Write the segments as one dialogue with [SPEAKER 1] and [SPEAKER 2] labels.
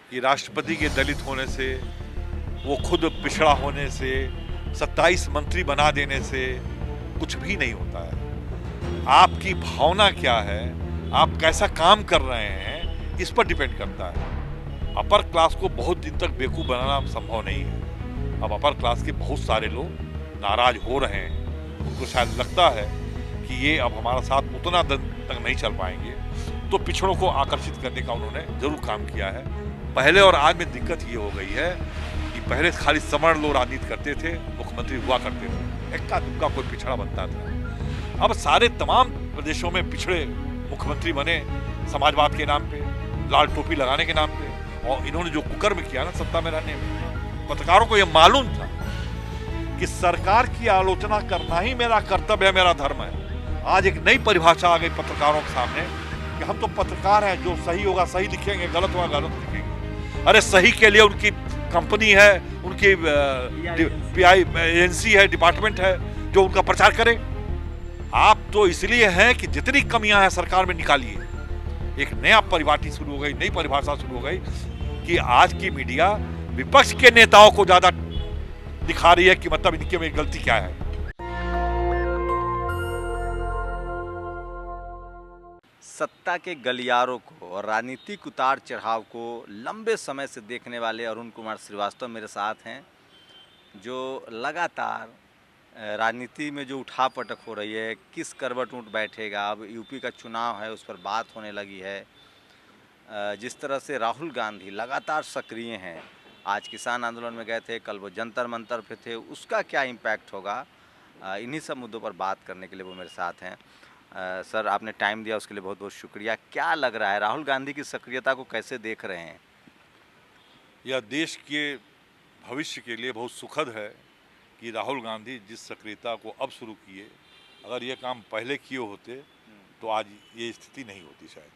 [SPEAKER 1] कि राष्ट्रपति के दलित होने से, वो खुद पिछड़ा होने से, 27 मंत्री बना देने से कुछ भी नहीं होता है। आपकी भावना क्या है, आप कैसा काम कर रहे हैं, इस पर डिपेंड करता है। अपर क्लास को बहुत दिन तक बेवकूफ़ बनाना संभव नहीं है। अब अपर क्लास के बहुत सारे लोग नाराज हो रहे हैं, उनको शायद लगता है कि ये अब हमारा साथ उतना दिन तक नहीं चल पाएंगे, तो पिछड़ों को आकर्षित करने का उन्होंने जरूर काम किया है। पहले और आज में दिक्कत ये हो गई है कि पहले खाली सवर्ण लोग राजनीति करते थे, मुख्यमंत्री हुआ करते थे, इक्का दुक्का कोई पिछड़ा बनता था। अब सारे तमाम प्रदेशों में पिछड़े मुख्यमंत्री बने समाजवाद के नाम पे, लाल टोपी लगाने के नाम पे। और इन्होंने जो कुकर्म किया ना सत्ता में रहने में, पत्रकारों को यह मालूम था कि सरकार की आलोचना करना ही मेरा कर्तव्य है, मेरा धर्म है। आज एक नई परिभाषा आ गई पत्रकारों के सामने कि हम तो पत्रकार हैं, जो सही होगा सही लिखेंगे, गलत होगा गलत लिखेंगे। अरे सही के लिए उनकी कंपनी है, उनकी पीआई एजेंसी है, डिपार्टमेंट है जो उनका प्रचार करे। आप तो इसलिए हैं कि जितनी कमियां हैं सरकार में निकालिए। एक नया परिभाषा शुरू हो गई, नई परिभाषा शुरू हो गई कि आज की मीडिया विपक्ष के नेताओं को ज्यादा दिखा रही है कि मतलब इनके में गलती क्या है।
[SPEAKER 2] सत्ता के गलियारों को और राजनीतिक उतार चढ़ाव को लंबे समय से देखने वाले अरुण कुमार श्रीवास्तव मेरे साथ हैं, जो लगातार राजनीति में जो उठापटक हो रही है, किस करवट ऊँट बैठेगा, अब यूपी का चुनाव है उस पर बात होने लगी है। जिस तरह से राहुल गांधी लगातार सक्रिय हैं, आज किसान आंदोलन में गए थे, कल वो जंतर मंतर पे थे, उसका क्या इम्पैक्ट होगा, इन्हीं सब मुद्दों पर बात करने के लिए वो मेरे साथ हैं। सर, आपने टाइम दिया उसके लिए बहुत बहुत शुक्रिया। क्या लग रहा है, राहुल गांधी की सक्रियता को कैसे देख रहे हैं?
[SPEAKER 1] यह देश के भविष्य के लिए बहुत सुखद है कि राहुल गांधी जिस सक्रियता को अब शुरू किए, अगर ये काम पहले किए होते तो आज ये स्थिति नहीं होती शायद।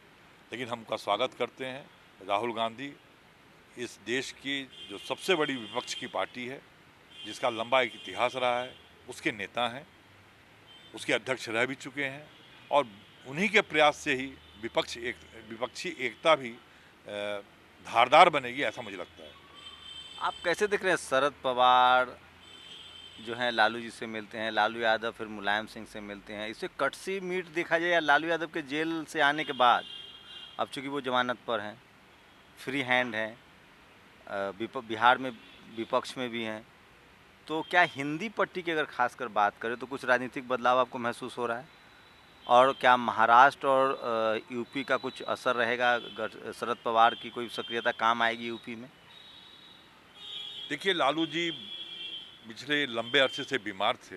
[SPEAKER 1] लेकिन हम उनका स्वागत करते हैं। राहुल गांधी इस देश की जो सबसे बड़ी विपक्ष की पार्टी है, जिसका लंबा एक इतिहास रहा है, उसके नेता हैं, उसके अध्यक्ष रह भी चुके हैं, और उन्हीं के प्रयास से ही विपक्षी एकता भी धारदार बनेगी, ऐसा मुझे लगता है।
[SPEAKER 2] आप कैसे देख रहे हैं, शरद पवार जो हैं लालू जी से मिलते हैं, लालू यादव फिर मुलायम सिंह से मिलते हैं, इसे कटसी मीट देखा जाए, या लालू यादव के जेल से आने के बाद, अब चूँकि वो जमानत पर हैं, फ्री हैंड हैं, बिहार में विपक्ष में भी हैं, तो क्या हिंदी पट्टी की अगर खासकर बात करें तो कुछ राजनीतिक बदलाव आपको महसूस हो रहा है? और क्या महाराष्ट्र और यूपी का कुछ असर रहेगा, शरद पवार की कोई सक्रियता काम आएगी यूपी में?
[SPEAKER 1] देखिए, लालू जी पिछले लंबे अरसे से बीमार थे,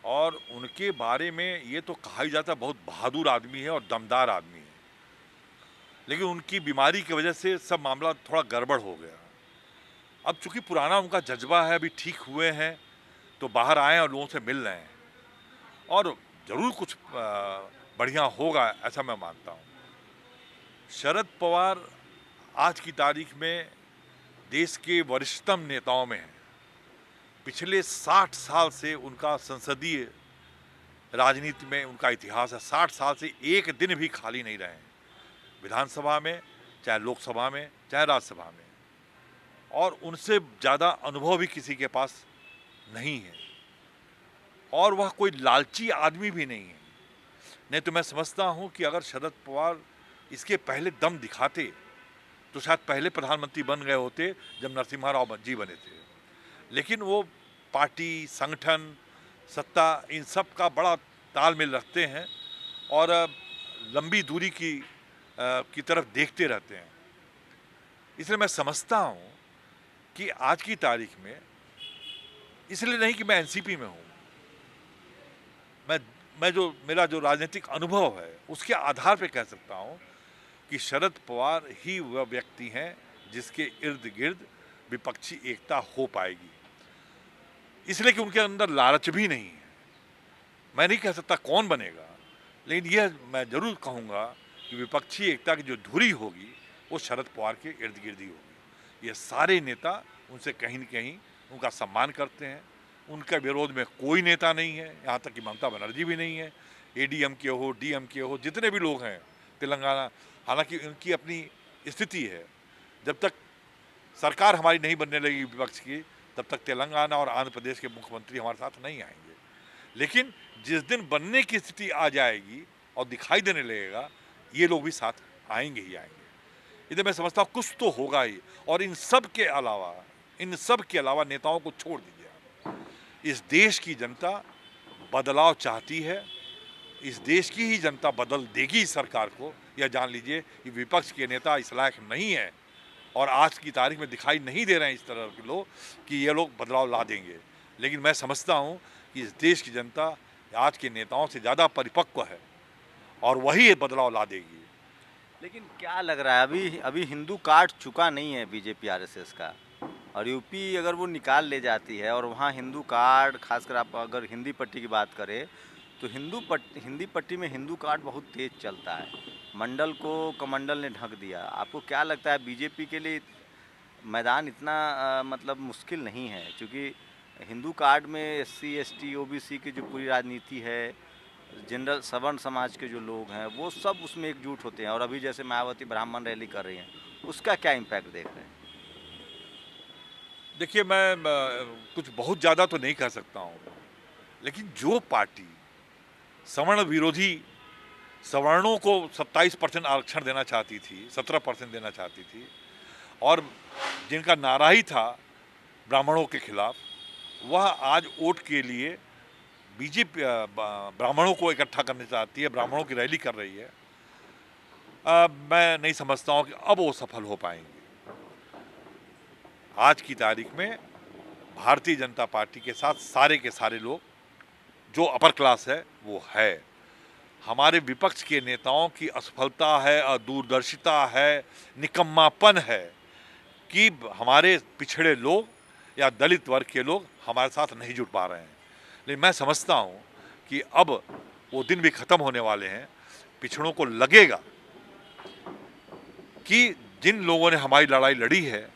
[SPEAKER 1] और उनके बारे में ये तो कहा ही जाता बहुत बहादुर आदमी है और दमदार आदमी है, लेकिन उनकी बीमारी की वजह से सब मामला थोड़ा गड़बड़ हो गया। अब चूंकि पुराना उनका जज्बा है, अभी ठीक हुए हैं, तो बाहर आए और लोगों से मिल रहे हैं, और ज़रूर कुछ बढ़िया होगा, ऐसा मैं मानता हूँ। शरद पवार आज की तारीख में देश के वरिष्ठतम नेताओं में हैं। पिछले 60 साल से उनका संसदीय राजनीति में उनका इतिहास है। 60 साल से एक दिन भी खाली नहीं रहे हैं, विधानसभा में, चाहे लोकसभा में, चाहे राज्यसभा में, और उनसे ज़्यादा अनुभव भी किसी के पास नहीं है, और वह कोई लालची आदमी भी नहीं है। नहीं तो मैं समझता हूँ कि अगर शरद पवार इसके पहले दम दिखाते तो शायद पहले प्रधानमंत्री बन गए होते जब नरसिम्हा राव जी बने थे। लेकिन वो पार्टी, संगठन, सत्ता, इन सब का बड़ा तालमेल रखते हैं, और लंबी दूरी की तरफ देखते रहते हैं। इसलिए मैं समझता हूँ कि आज की तारीख में, इसलिए नहीं कि मैं एनसीपी में हूँ, मैं जो मेरा जो राजनीतिक अनुभव है उसके आधार पे कह सकता हूँ कि शरद पवार ही वह व्यक्ति हैं जिसके इर्द गिर्द विपक्षी एकता हो पाएगी। इसलिए कि उनके अंदर लालच भी नहीं है। मैं नहीं कह सकता कौन बनेगा, लेकिन यह मैं जरूर कहूँगा कि विपक्षी एकता की जो धुरी होगी वो शरद पवार के इर्द गिर्द ही होगी। ये सारे नेता उनसे कहीं न कहीं उनका सम्मान करते हैं। उनके विरोध में कोई नेता नहीं है, यहाँ तक कि ममता बनर्जी भी नहीं है। एडीएमके हो, डीएमके हो, जितने भी लोग हैं तेलंगाना, हालांकि उनकी अपनी स्थिति है, जब तक सरकार हमारी नहीं बनने लगी विपक्ष की, तब तक तेलंगाना और आंध्र प्रदेश के मुख्यमंत्री हमारे साथ नहीं आएंगे। लेकिन जिस दिन बनने की स्थिति आ जाएगी और दिखाई देने लगेगा, ये लोग भी साथ आएंगे ही आएंगे। इधर मैं समझता हूँ कुछ तो होगा ही। और इन सब के अलावा नेताओं को छोड़ दीजिए आप। इस देश की जनता बदलाव चाहती है, इस देश की ही जनता बदल देगी इस सरकार को। यह जान लीजिए कि विपक्ष के नेता इस लायक नहीं है और आज की तारीख में दिखाई नहीं दे रहे हैं इस तरह के लोग कि ये लोग बदलाव ला देंगे। लेकिन मैं समझता हूँ कि इस देश की जनता आज के नेताओं से ज़्यादा परिपक्व है और वही बदलाव ला देगी।
[SPEAKER 2] लेकिन क्या लग रहा है, अभी हिंदू कार्ड चुका नहीं है बीजेपी आरएसएस का, और यूपी अगर वो निकाल ले जाती है और वहाँ हिंदू कार्ड, खासकर आप अगर हिंदी पट्टी की बात करें तो हिंदी पट्टी में हिंदू कार्ड बहुत तेज चलता है। मंडल को कमंडल ने ढक दिया। आपको क्या लगता है बीजेपी के लिए मैदान इतना मतलब मुश्किल नहीं है? क्योंकि हिंदू कार्ड में एससी एसटी ओबीसी की जो पूरी राजनीति है, जनरल सवर्ण समाज के जो लोग हैं वो सब उसमें एकजुट होते हैं। और अभी जैसे मायावती ब्राह्मण रैली कर रही हैं, उसका क्या इम्पैक्ट देख रहे हैं?
[SPEAKER 1] देखिए, मैं कुछ बहुत ज़्यादा तो नहीं कह सकता हूँ, लेकिन जो पार्टी सवर्ण विरोधी, सवर्णों को 27% आरक्षण देना चाहती थी, 17% देना चाहती थी, और जिनका नारा ही था ब्राह्मणों के खिलाफ, वह आज वोट के लिए बीजेपी ब्राह्मणों को इकट्ठा करना चाहती है, ब्राह्मणों की रैली कर रही है। मैं नहीं समझता हूँ कि अब वो सफल हो पाएंगे। आज की तारीख में भारतीय जनता पार्टी के साथ सारे के सारे लोग, जो अपर क्लास है वो है। हमारे विपक्ष के नेताओं की असफलता है, दूरदर्शिता है, निकम्मापन है कि हमारे पिछड़े लोग या दलित वर्ग के लोग हमारे साथ नहीं जुड़ पा रहे हैं। लेकिन मैं समझता हूँ कि अब वो दिन भी खत्म होने वाले हैं। पिछड़ों को लगेगा कि जिन लोगों ने हमारी लड़ाई लड़ी है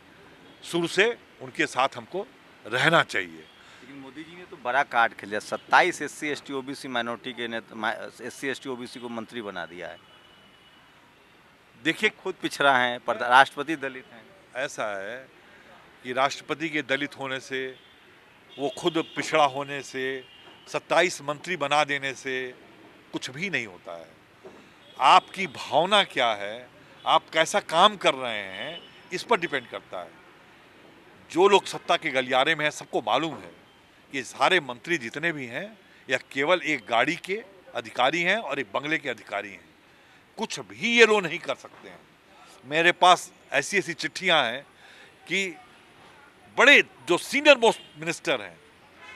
[SPEAKER 1] शुरू से, उनके साथ हमको रहना चाहिए।
[SPEAKER 2] लेकिन मोदी जी ने तो बड़ा कार्ड खेल दिया, 27 एससी एसटी ओबीसी माइनॉरिटी के एससी एसटी ओबीसी को मंत्री बना दिया है। देखिए, खुद पिछड़ा है, राष्ट्रपति दलित हैं।
[SPEAKER 1] ऐसा है कि राष्ट्रपति के दलित होने से, वो खुद पिछड़ा होने से, 27 मंत्री बना देने से कुछ भी नहीं होता है। आपकी भावना क्या है, आप कैसा काम कर रहे हैं, इस पर डिपेंड करता है। जो लोग सत्ता के गलियारे में हैं, सबको मालूम है कि सारे मंत्री जितने भी हैं या केवल एक गाड़ी के अधिकारी हैं और एक बंगले के अधिकारी हैं। कुछ भी ये लोग नहीं कर सकते हैं। मेरे पास ऐसी ऐसी चिट्ठियां हैं कि बड़े जो सीनियर मोस्ट मिनिस्टर हैं,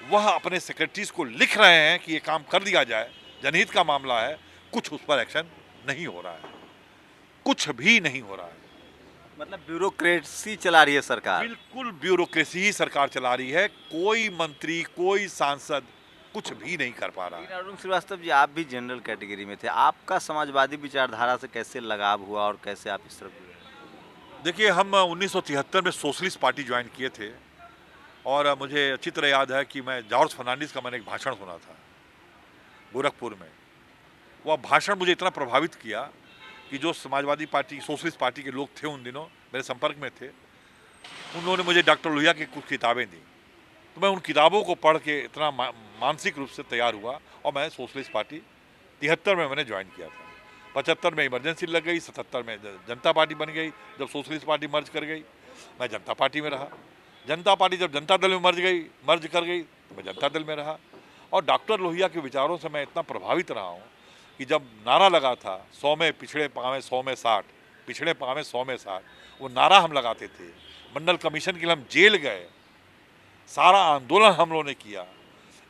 [SPEAKER 1] वह अपने सेक्रेटरीज को लिख रहे हैं कि ये काम कर दिया जाए, जनहित का मामला है, कुछ उस पर एक्शन नहीं हो रहा है, कुछ भी नहीं हो रहा है।
[SPEAKER 2] मतलब ब्यूरोक्रेसी चला रही है सरकार।
[SPEAKER 1] बिल्कुल ब्यूरोक्रेसी ही सरकार चला रही है। कोई मंत्री, कोई सांसद कुछ भी नहीं कर पा रहा है।
[SPEAKER 2] अरुण श्रीवास्तव जी, आप भी जनरल कैटेगरी में थे, आपका समाजवादी विचारधारा से कैसे लगाव हुआ और कैसे आप इस तरफ जुड़े?
[SPEAKER 1] देखिए, हम 1973 में सोशलिस्ट पार्टी ज्वाइन किए थे और मुझे अच्छी तरह याद है कि मैं जॉर्ज फर्नांडिस का मैंने एक भाषण सुना था गोरखपुर में। वह भाषण मुझे इतना प्रभावित किया कि जो समाजवादी पार्टी, सोशलिस्ट पार्टी के लोग थे उन दिनों मेरे संपर्क में थे, उन्होंने मुझे डॉक्टर लोहिया की कुछ किताबें दी। तो मैं उन किताबों को पढ़ के इतना मानसिक रूप से तैयार हुआ और मैं सोशलिस्ट पार्टी 73 में मैंने ज्वाइन किया था। 75 में इमरजेंसी लग गई, 77 में जनता पार्टी बन गई। जब सोशलिस्ट पार्टी मर्ज कर गई, मैं जनता पार्टी में रहा। जनता पार्टी जब जनता दल में मर्ज कर गई तो मैं जनता दल में रहा। और डॉक्टर लोहिया के विचारों से मैं इतना प्रभावित रहा हूँ कि जब नारा लगा था 100 में पिछड़े पावे 100 में 60, पिछड़े पावे 100 में 60, वो नारा हम लगाते थे। मंडल कमीशन के लिए हम जेल गए, सारा आंदोलन हम लोगों ने किया।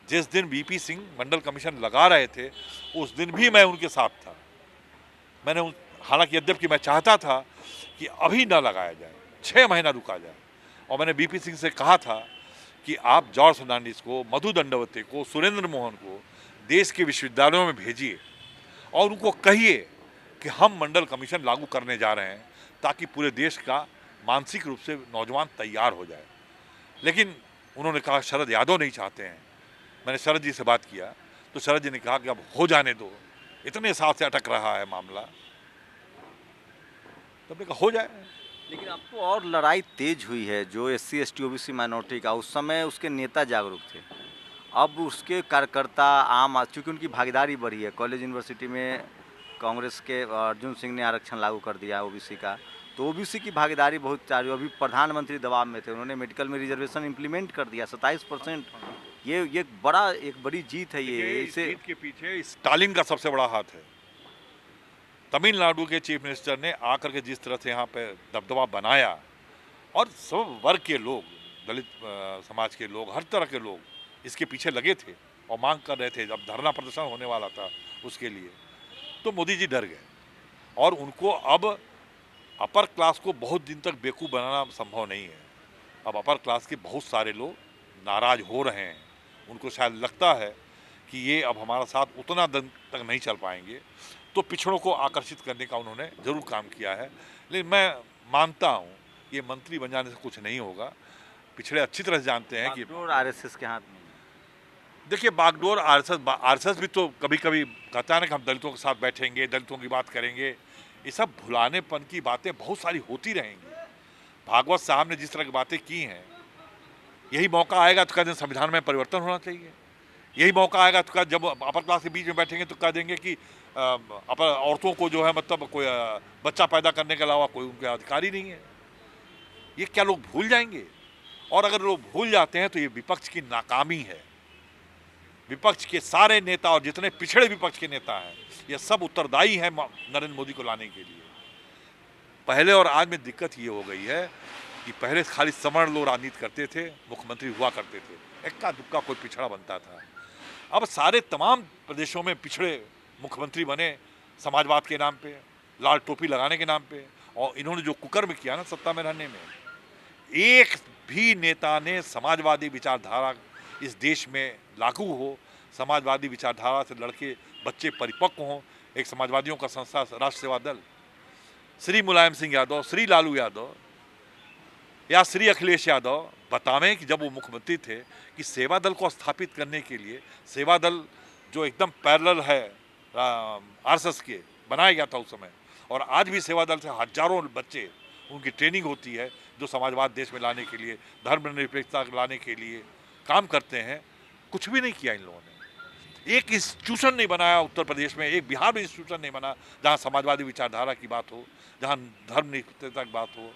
[SPEAKER 1] जिस दिन वीपी सिंह मंडल कमीशन लगा रहे थे, उस दिन भी मैं उनके साथ था। मैंने हालांकि यद्यपि मैं चाहता था कि अभी ना लगाया जाए, 6 महीना रुका जाए, और मैंने वीपी सिंह से कहा था कि आप जॉर्ज फर्नांडिस को, मधु दंडवते को, सुरेंद्र मोहन को देश के विश्वविद्यालयों में भेजिए और उनको कहिए कि हम मंडल कमीशन लागू करने जा रहे हैं, ताकि पूरे देश का मानसिक रूप से नौजवान तैयार हो जाए। लेकिन उन्होंने कहा शरद यादव नहीं चाहते हैं। मैंने शरद जी से बात किया तो शरद जी ने कहा कि अब हो जाने दो, इतने साल से अटक रहा है मामला। तब मैंने कहा हो जाए।
[SPEAKER 2] लेकिन अब तो और लड़ाई तेज हुई है। जो SC ST OBC माइनॉरिटी का, उस समय उसके नेता जागरूक थे, अब उसके कार्यकर्ता चूँकि उनकी भागीदारी बढ़ी है। कॉलेज यूनिवर्सिटी में कांग्रेस के अर्जुन सिंह ने आरक्षण लागू कर दिया ओबीसी का, तो ओबीसी की भागीदारी बहुत चालू। अभी प्रधानमंत्री दबाव में थे, उन्होंने मेडिकल में रिजर्वेशन इम्प्लीमेंट कर दिया 27%। ये एक बड़ी जीत है। ये
[SPEAKER 1] इस
[SPEAKER 2] इसे
[SPEAKER 1] जीत के पीछे स्टालिन का सबसे बड़ा हाथ है। तमिलनाडु के चीफ मिनिस्टर ने आकर के जिस तरह से यहाँ पे दबदबा बनाया, और सब वर्ग के लोग, दलित समाज के लोग, हर तरह के लोग इसके पीछे लगे थे और मांग कर रहे थे। जब धरना प्रदर्शन होने वाला था उसके लिए, तो मोदी जी डर गए, और उनको अब अपर क्लास को बहुत दिन तक बेवकूफ़ बनाना संभव नहीं है। अब अपर क्लास के बहुत सारे लोग नाराज हो रहे हैं। उनको शायद लगता है कि ये अब हमारा साथ उतना दिन तक नहीं चल पाएंगे, तो पिछड़ों को आकर्षित करने का उन्होंने ज़रूर काम किया है। लेकिन मैं मानता हूँ ये मंत्री बन जाने से कुछ नहीं होगा। पिछड़े अच्छी तरह से जानते हैं कि
[SPEAKER 2] आरएसएस के हाथ में।
[SPEAKER 1] देखिए, बागडोर आरएसएस भी तो कभी कभी कहता है ना कि हम दलितों के साथ बैठेंगे, दलितों की बात करेंगे। ये सब भुलानेपन की बातें बहुत सारी होती रहेंगी। भागवत साहब ने जिस तरह की बातें की हैं, यही मौका आएगा तो कह दें संविधान में परिवर्तन होना चाहिए। यही मौका आएगा तो जब अपर क्लास के बीच में बैठेंगे तो कह देंगे कि अपर औरतों को जो है मतलब कोई बच्चा पैदा करने के अलावा कोई उनके अधिकार ही नहीं है। ये क्या लोग भूल जाएंगे? और अगर लोग भूल जाते हैं तो ये विपक्ष की नाकामी है। विपक्ष के सारे नेता और जितने पिछड़े विपक्ष के नेता हैं, ये सब उत्तरदायी हैं नरेंद्र मोदी को लाने के लिए। पहले और आज में दिक्कत ये हो गई है कि पहले खाली सवर्ण लोग राजनीति करते थे, मुख्यमंत्री हुआ करते थे, इक्का दुक्का कोई पिछड़ा बनता था। अब सारे तमाम प्रदेशों में पिछड़े मुख्यमंत्री बने समाजवाद के नाम पे, लाल टोपी लगाने के नाम पे। और इन्होंने जो कुकर्म किया ना सत्ता में रहने में, एक भी नेता ने समाजवादी विचारधारा इस देश में लागू हो, समाजवादी विचारधारा से लड़के बच्चे परिपक्व हों। एक समाजवादियों का संस्था राष्ट्र सेवा दल, श्री मुलायम सिंह यादव, श्री लालू यादव या श्री अखिलेश यादव बतावें कि जब वो मुख्यमंत्री थे कि सेवा दल को स्थापित करने के लिए, सेवा दल जो एकदम पैरेलल है आरएसएस के, बनाया गया था उस समय। और आज भी सेवा दल से हजारों बच्चे, उनकी ट्रेनिंग होती है जो समाजवाद देश में लाने के लिए, धर्मनिरपेक्षता लाने के लिए काम करते हैं। कुछ भी नहीं किया इन लोगों ने। एक इंस्टीट्यूशन नहीं बनाया उत्तर प्रदेश में, एक बिहार में इंस्टीट्यूशन नहीं बना जहाँ समाजवादी विचारधारा की बात हो, जहाँ धर्मनिरपेक्षता की बात हो।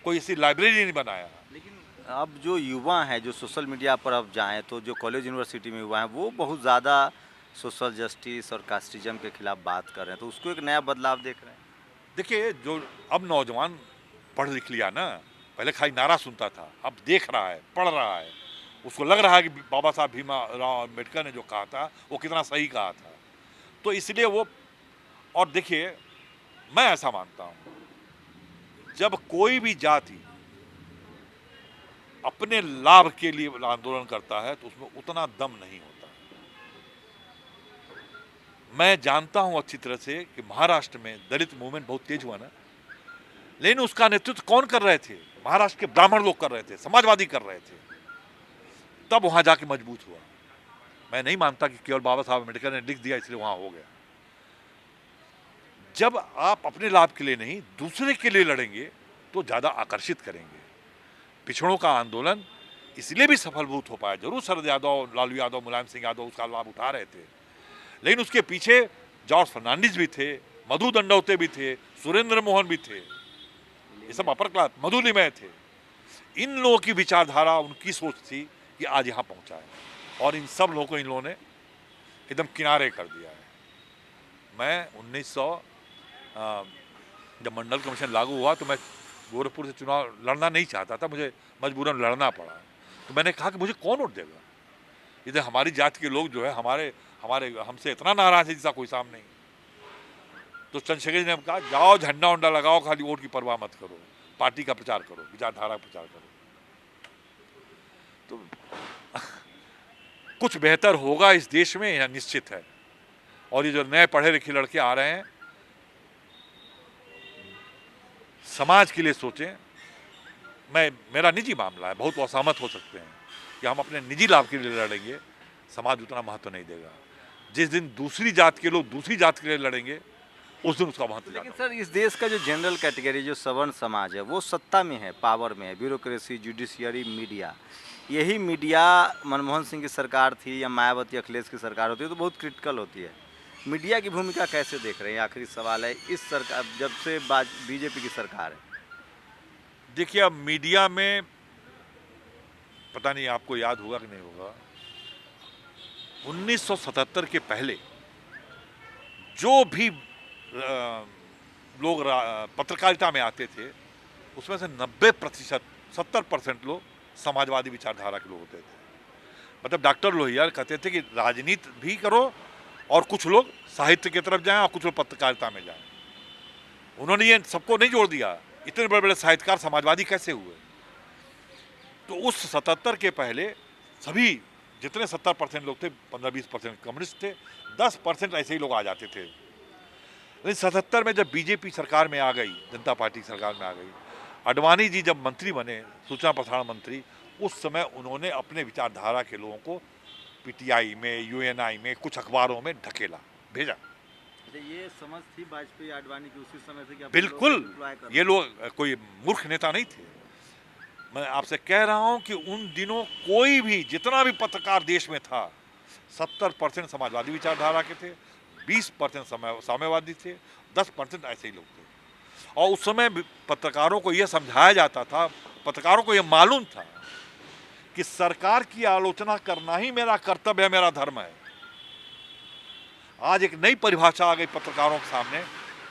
[SPEAKER 1] कोई ऐसी लाइब्रेरी नहीं बनाया।
[SPEAKER 2] लेकिन अब जो युवा हैं, जो सोशल मीडिया पर अब जाएं, तो जो कॉलेज यूनिवर्सिटी में युवा हैं, वो बहुत ज़्यादा सोशल जस्टिस और कास्टिज्म के खिलाफ बात कर रहे हैं, तो उसको एक नया बदलाव देख रहे हैं।
[SPEAKER 1] देखिए, जो अब नौजवान पढ़ लिख लिया ना, पहले खाली नारा सुनता था, अब देख रहा है, पढ़ रहा है, उसको लग रहा है कि बाबा साहब भीमराव अम्बेडकर ने जो कहा था वो कितना सही कहा था। तो इसलिए वो, और देखिए मैं ऐसा मानता हूँ, जब कोई भी जाति अपने लाभ के लिए आंदोलन करता है तो उसमें उतना दम नहीं होता। मैं जानता हूं अच्छी तरह से कि महाराष्ट्र में दलित मूवमेंट बहुत तेज हुआ ना, लेकिन उसका नेतृत्व कौन कर रहे थे? महाराष्ट्र के ब्राह्मण लोग कर रहे थे, समाजवादी कर रहे थे। तब वहां जाके मजबूत हुआ। मैं नहीं मानता कि केवल बाबा साहब अम्बेडकर ने लिख दिया इसलिए वहां हो गया। जब आप अपने लाभ के लिए नहीं दूसरे के लिए लड़ेंगे तो ज्यादा आकर्षित करेंगे। पिछड़ों का आंदोलन इसलिए भी सफलभूत हो पाया। जरूर शरद यादव, लालू यादव, मुलायम सिंह यादव उसका लाभ उठा रहे थे, लेकिन उसके पीछे जॉर्ज फर्नांडिस भी थे, मधु दंडौते भी थे, सुरेंद्र मोहन भी थे, ये सब अपर क्लास, मधु लिमय थे। इन लोगों की विचारधारा, उनकी सोच थी कि आज यहाँ पहुंचा है, और इन सब लोगों को इन लोगों ने एकदम किनारे कर दिया है। मैं 1900 जब मंडल कमीशन लागू हुआ तो मैं गोरखपुर से चुनाव लड़ना नहीं चाहता था, मुझे मजबूरन लड़ना पड़ा। तो मैंने कहा कि मुझे कौन वोट देगा? इधर हमारी जाति के लोग जो है हमारे हमसे इतना नाराज है जिसका कोई सामने नहीं। तो चंद्रशेखर जी ने कहा, जाओ झंडा उंडा लगाओ, खाली वोट की परवाह मत करो, पार्टी का प्रचार करो, विचारधारा का प्रचार करो, तो कुछ बेहतर होगा इस देश में, यह निश्चित है। और ये जो नए पढ़े लिखे लड़के आ रहे हैं, समाज के लिए सोचें। मेरा निजी मामला है, बहुत असहमत हो सकते हैं कि हम अपने निजी लाभ के लिए लड़ेंगे, समाज उतना महत्व नहीं देगा। जिस दिन दूसरी जात के लोग दूसरी जात के लिए लड़ेंगे उस दिन उसका महत्व
[SPEAKER 2] लेकिन
[SPEAKER 1] ज़्यादा
[SPEAKER 2] सर इस देश का जो जनरल कैटेगरी जो सवर्ण समाज है वो सत्ता में है, पावर में है, ब्यूरोक्रेसी, जुडिशियरी, मीडिया। यही मीडिया मनमोहन सिंह की सरकार थी या मायावती अखिलेश की सरकार होती है तो बहुत क्रिटिकल होती है। मीडिया की भूमिका कैसे देख रहे हैं? आखिरी सवाल है, इस सरकार जब से बीजेपी की सरकार है।
[SPEAKER 1] देखिए, अब मीडिया में पता नहीं आपको याद होगा कि नहीं होगा, 1977 के पहले जो भी लोग पत्रकारिता में आते थे उसमें से 90%, 70% लोग समाजवादी विचारधारा के लोग होते थे। मतलब डॉक्टर लोहिया कहते थे कि राजनीति भी करो और कुछ लोग साहित्य की तरफ जाएं और कुछ लोग पत्रकारिता में जाएं। उन्होंने ये सबको नहीं जोड़ दिया। इतने बड़े बड़े साहित्यकार समाजवादी कैसे हुए? तो उस 77 के पहले सभी जितने 70% लोग थे, 15-20% कम्युनिस्ट थे, 10% ऐसे ही लोग आ जाते थे। लेकिन 77 में जब बीजेपी सरकार में आ गई, जनता पार्टी सरकार में आ गई, आडवाणी जी जब मंत्री बने, सूचना प्रसारण मंत्री, उस समय उन्होंने अपने विचारधारा के लोगों को पीटीआई में, यूएनआई में, कुछ अखबारों में ढकेला, भेजा।
[SPEAKER 2] ये समझ थी वाजपेयी आडवाणी की उसी समय से कि
[SPEAKER 1] बिल्कुल, ये लोग कोई मूर्ख नेता नहीं थे। मैं आपसे कह रहा हूं कि उन दिनों कोई भी, जितना भी पत्रकार देश में था, 70% समाजवादी विचारधारा के थे, 20% साम्यवादी थे, 10% ऐसे ही लोग थे। और उस समय पत्रकारों को यह समझाया जाता था, पत्रकारों को यह मालूम था कि सरकार की आलोचना करना ही मेरा कर्तव्य है, मेरा धर्म है। आज एक नई परिभाषा आ गई पत्रकारों के सामने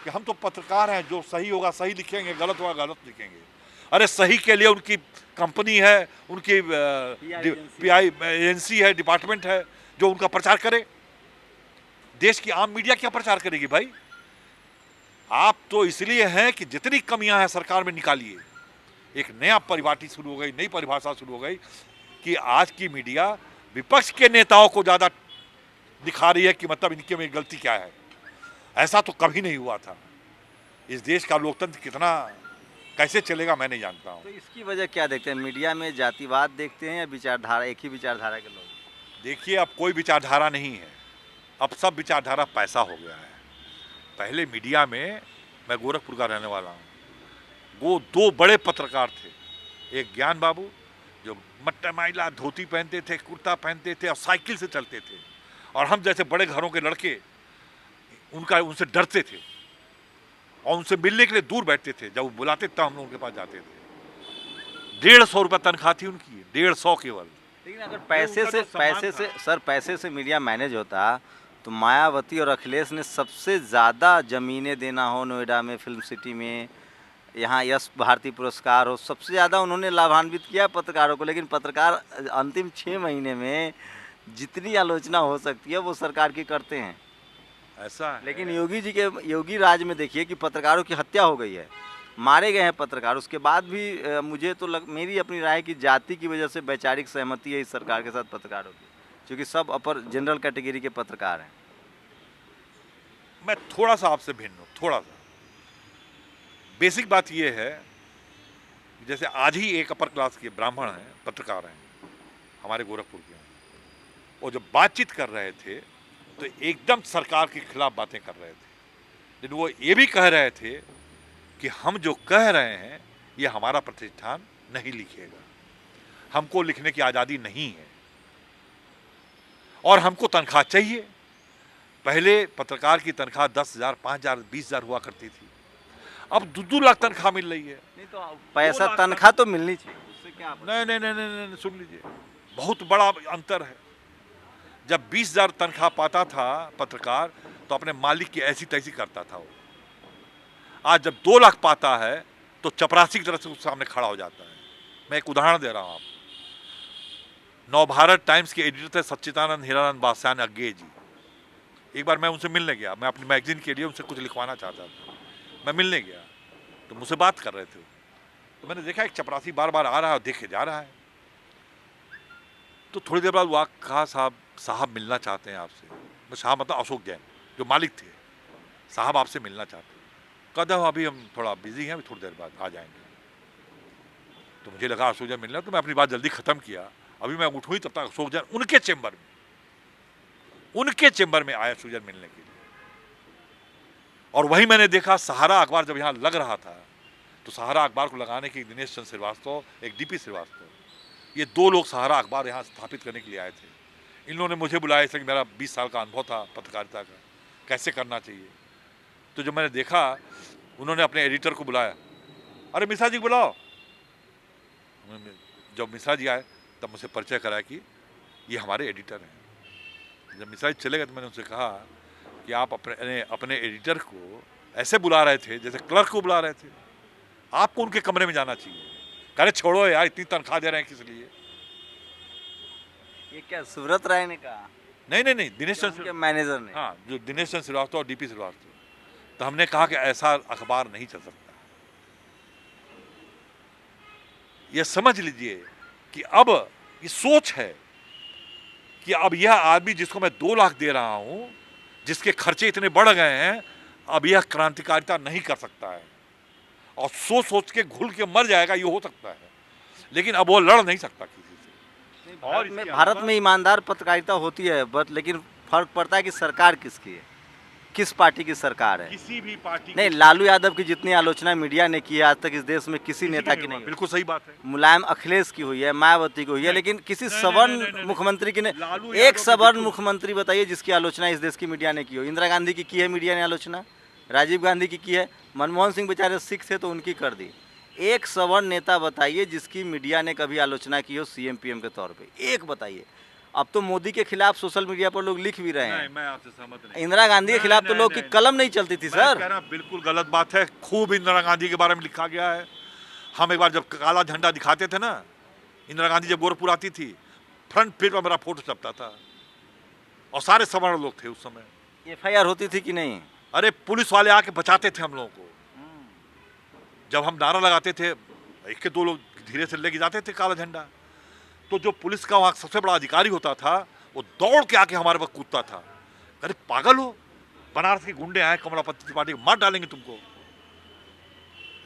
[SPEAKER 1] कि हम तो पत्रकार हैं, जो सही होगा सही लिखेंगे, गलत होगा गलत लिखेंगे। अरे सही के लिए उनकी कंपनी है, उनकी पीआई एजेंसी है, डिपार्टमेंट है जो उनका प्रचार करे। देश की आम मीडिया क्या प्रचार करेगी भाई? आप तो इसलिए हैं कि जितनी कमियां हैं सरकार में निकालिए। एक नया परिभाषा शुरू हो गई, नई परिभाषा शुरू हो गई कि आज की मीडिया विपक्ष के नेताओं को ज्यादा दिखा रही है कि मतलब इनके में गलती क्या है। ऐसा तो कभी नहीं हुआ था। इस देश का लोकतंत्र कितना कैसे चलेगा मैं नहीं जानता हूं।
[SPEAKER 2] तो इसकी वजह क्या देखते हैं? मीडिया में जातिवाद देखते हैं या विचारधारा, एक ही विचारधारा के लोग?
[SPEAKER 1] देखिए, अब कोई विचारधारा नहीं है, अब सब विचारधारा पैसा हो गया है। पहले मीडिया में, मैं गोरखपुर का रहने वाला हूँ, वो दो बड़े पत्रकार थे। एक ज्ञान बाबू जो मट्टा माइला धोती पहनते थे, कुर्ता पहनते थे और साइकिल से चलते थे, और हम जैसे बड़े घरों के लड़के उनसे डरते थे और उनसे मिलने के लिए दूर बैठते थे। जब वो बुलाते तब हम लोग उनके पास जाते थे। 150 रुपये तनख्वाह थी उनकी, 150 केवल।
[SPEAKER 2] लेकिन अगर पैसे से मीडिया मैनेज होता तो मायावती और अखिलेश ने सबसे ज़्यादा ज़मीनें देना हो नोएडा में, फिल्म सिटी में, यहाँ यश भारती पुरस्कार हो, सबसे ज़्यादा उन्होंने लाभान्वित किया पत्रकारों को। लेकिन पत्रकार अंतिम 6 महीने में जितनी आलोचना हो सकती है वो सरकार की करते हैं।
[SPEAKER 1] ऐसा है।
[SPEAKER 2] लेकिन योगी राज में देखिए कि पत्रकारों की हत्या हो गई है, मारे गए हैं पत्रकार। उसके बाद भी मुझे तो मेरी अपनी राय कि जाति की वजह से वैचारिक सहमति है इस सरकार के साथ पत्रकारों की, क्योंकि सब अपर जनरल कैटेगरी के पत्रकार हैं।
[SPEAKER 1] मैं थोड़ा सा आपसे भिन्न हूँ, थोड़ा सा। बेसिक बात यह है, जैसे आज ही एक अपर क्लास के ब्राह्मण हैं, पत्रकार हैं, हमारे गोरखपुर के हैं, और जब बातचीत कर रहे थे तो एकदम सरकार के खिलाफ बातें कर रहे थे। लेकिन वो ये भी कह रहे थे कि हम जो कह रहे हैं ये हमारा प्रतिष्ठान नहीं लिखेगा, हमको लिखने की आज़ादी नहीं है और हमको तनख्वाह चाहिए। पहले पत्रकार की तनख्वाह 10,000, 5,000, 20,000 हुआ करती थी, अब 2-2 लाख तनख्वाह मिल रही है।
[SPEAKER 2] नहीं तो पैसा तनख्वाह तो मिलनी चाहिए, उससे क्या?
[SPEAKER 1] नहीं, सुन लीजिए, बहुत बड़ा अंतर है। जब 20,000 तनख्वाह पाता था पत्रकार तो अपने मालिक की ऐसी तैसी करता था वो। आज जब 2 लाख पाता है तो चपरासी की तरह से उसके सामने खड़ा हो जाता है। मैं एक उदाहरण दे रहा हूं आपको। नवभारत टाइम्स के एडिटर थे सच्चिदानंद हीरानंद बादशाह अग्गे जी। एक बार मैं उनसे मिलने गया, मैं अपनी मैगजीन के लिए उनसे कुछ लिखवाना चाहता था। मैं मिलने गया तो मुझसे बात कर रहे थे, तो मैंने देखा एक चपरासी बार बार आ रहा है और देखे जा रहा है। तो थोड़ी देर बाद वो कहा, साहब मिलना चाहते हैं आपसे। मैं साहब मतलब अशोक जैन जो मालिक थे, साहब आपसे मिलना चाहते हैं। कहता हूँ अभी हम थोड़ा बिजी हैं, अभी थोड़ी देर बाद आ जाएंगे। तो मुझे लगा अशोक जैन मिलना, तो मैं अपनी बात जल्दी खत्म किया। अभी मैं उठूँ ही तब तक अशोक जैन उनके चेंबर में आया अशोक जैन मिलने के लिए। और वही मैंने देखा सहारा अखबार जब यहाँ लग रहा था तो सहारा अखबार को लगाने के दिनेश चंद्र श्रीवास्तव, एक डीपी श्रीवास्तव, ये 2 लोग सहारा अखबार यहाँ स्थापित करने के लिए आए थे। इन लोगों ने मुझे बुलाया, इसलिए मेरा 20 साल का अनुभव था पत्रकारिता का, कैसे करना चाहिए। तो जब मैंने देखा, उन्होंने अपने एडिटर को बुलाया, अरे मिश्रा जी बुलाओ। जब मिश्रा जी आए तब मुझसे परिचय कराया कि ये हमारे एडिटर हैं। जब मिश्रा जी चले गए तो मैंने उनसे कहा कि आप अपने एडिटर को ऐसे बुला रहे थे जैसे क्लर्क को बुला रहे थे, आपको उनके कमरे में जाना चाहिए। कह रहे छोड़ो यार, इतनी तनख्वाह दे रहे हैं किस लिए।
[SPEAKER 2] ये क्या सुब्रत राय ने कहा?
[SPEAKER 1] नहीं, दिनेश चंद्र
[SPEAKER 2] मैनेजर ने।
[SPEAKER 1] हाँ, जो दिनेश चंद्र श्रीवास्तव और डीपी श्रीवास्तव। तो हमने कहा कि ऐसा अखबार नहीं चल सकता। ये समझ लीजिए कि अब ये सोच है कि अब यह आदमी जिसको मैं 2 लाख दे रहा हूं, जिसके खर्चे इतने बढ़ गए हैं, अब यह क्रांतिकारिता नहीं कर सकता है और सोच के घुल के मर जाएगा, ये हो सकता है, लेकिन अब वो लड़ नहीं सकता किसी से।
[SPEAKER 2] और भारत में ईमानदार पत्रकारिता होती है, बट लेकिन फर्क पड़ता है कि सरकार किसकी है, किस पार्टी की सरकार है।
[SPEAKER 1] किसी भी पार्टी
[SPEAKER 2] नहीं, लालू यादव की जितनी आलोचना मीडिया ने की है आज तक इस देश में किसी नेता की नहीं।
[SPEAKER 1] बिल्कुल सही बात है।
[SPEAKER 2] मुलायम अखिलेश की हुई है, मायावती की हुई है, लेकिन किसी सवर्ण मुख्यमंत्री की नहीं। एक सवर्ण मुख्यमंत्री बताइए जिसकी आलोचना इस देश की मीडिया ने की हो। इंदिरा गांधी की है मीडिया ने आलोचना, राजीव गांधी की है, मनमोहन सिंह बेचारे सिख थे तो उनकी कर दी। एक सवर्ण नेता बताइए जिसकी मीडिया ने कभी आलोचना की हो सीएम पीएम के तौर पे, एक बताइए। अब तो मोदी के खिलाफ सोशल मीडिया पर लोग लिख भी रहे हैं।
[SPEAKER 1] मैं आपसे सहमत नहीं।
[SPEAKER 2] इंदिरा गांधी के खिलाफ तो लोग की कलम नहीं चलती थी सर।
[SPEAKER 1] कह रहा बिल्कुल गलत बात है। खूब इंदिरा गांधी के बारे में लिखा गया है। हम एक बार जब काला झंडा दिखाते थे ना, इंदिरा गांधी जब गोरखपुर आती थी, फ्रंट पेज पर मेरा फोटो छपता था और सारे सवर्ण लोग थे उस समय।
[SPEAKER 2] FIR होती थी कि नहीं?
[SPEAKER 1] अरे पुलिस वाले आके बचाते थे हम लोगों को। जब हम नारा लगाते थे, 1 के 2 लोग धीरे से लेके जाते थे काला झंडा, तो जो पुलिस का वहाँ सबसे बड़ा अधिकारी होता था वो दौड़ के आके हमारे पर कूदता था। अरे पागल हो, बनारस के गुंडे आए, कमलापति त्रिपाठी मार डालेंगे तुमको।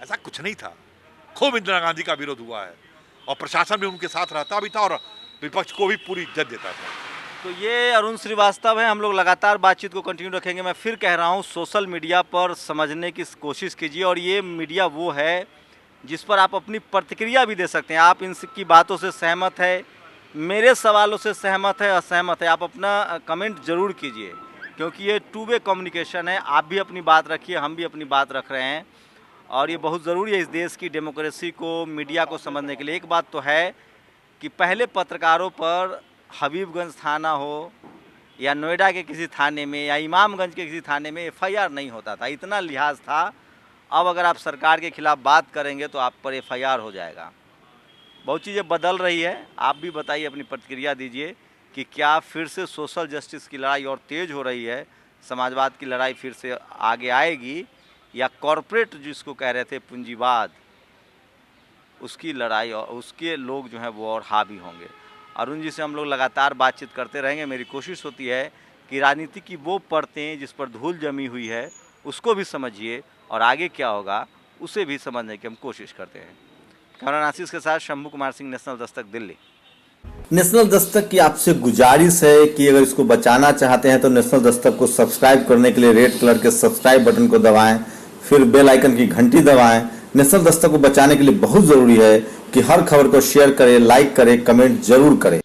[SPEAKER 1] ऐसा कुछ नहीं था। खूब इंदिरा गांधी का विरोध हुआ है और प्रशासन भी उनके साथ रहता भी था और विपक्ष को भी पूरी इज्जत देता था।
[SPEAKER 2] तो ये अरुण श्रीवास्तव है। हम लोग लगातार बातचीत को कंटिन्यू रखेंगे। मैं फिर कह रहा हूँ, सोशल मीडिया पर समझने की कोशिश कीजिए और ये मीडिया वो है जिस पर आप अपनी प्रतिक्रिया भी दे सकते हैं। आप इनकी बातों से सहमत है, मेरे सवालों से सहमत है, असहमत है, आप अपना कमेंट जरूर कीजिए, क्योंकि ये 2 वे कम्युनिकेशन है। आप भी अपनी बात रखिए, हम भी अपनी बात रख रहे हैं और ये बहुत ज़रूरी है इस देश की डेमोक्रेसी को, मीडिया को समझने के लिए। एक बात तो है कि पहले पत्रकारों पर हबीबगंज थाना हो या नोएडा के किसी थाने में या इमामगंज के किसी थाने में FIR नहीं होता था, इतना लिहाज था। अब अगर आप सरकार के खिलाफ बात करेंगे तो आप पर FIR हो जाएगा। बहुत चीज़ें बदल रही है। आप भी बताइए, अपनी प्रतिक्रिया दीजिए कि क्या फिर से सोशल जस्टिस की लड़ाई और तेज़ हो रही है, समाजवाद की लड़ाई फिर से आगे आएगी, या कॉरपोरेट जिसको कह रहे थे पूंजीवाद, उसकी लड़ाई और उसके लोग जो हैं वो और हावी होंगे। अरुण जी से हम लोग लगातार बातचीत करते रहेंगे। मेरी कोशिश होती है कि राजनीति की वो परतें जिस पर धूल जमी हुई है उसको भी समझिए और आगे क्या होगा उसे भी समझने की हम कोशिश करते हैं। कैमरा आशीष के साथ शंभू कुमार सिंह, नेशनल दस्तक, दिल्ली।
[SPEAKER 3] नेशनल दस्तक की आपसे गुजारिश है कि अगर इसको बचाना चाहते हैं तो नेशनल दस्तक को सब्सक्राइब करने के लिए रेड कलर के सब्सक्राइब बटन को दबाएं, फिर बेल आइकन की घंटी दबाएं। नेशनल दस्तक को बचाने के लिए बहुत जरूरी है कि हर खबर को शेयर करें, लाइक करें, कमेंट जरूर करें।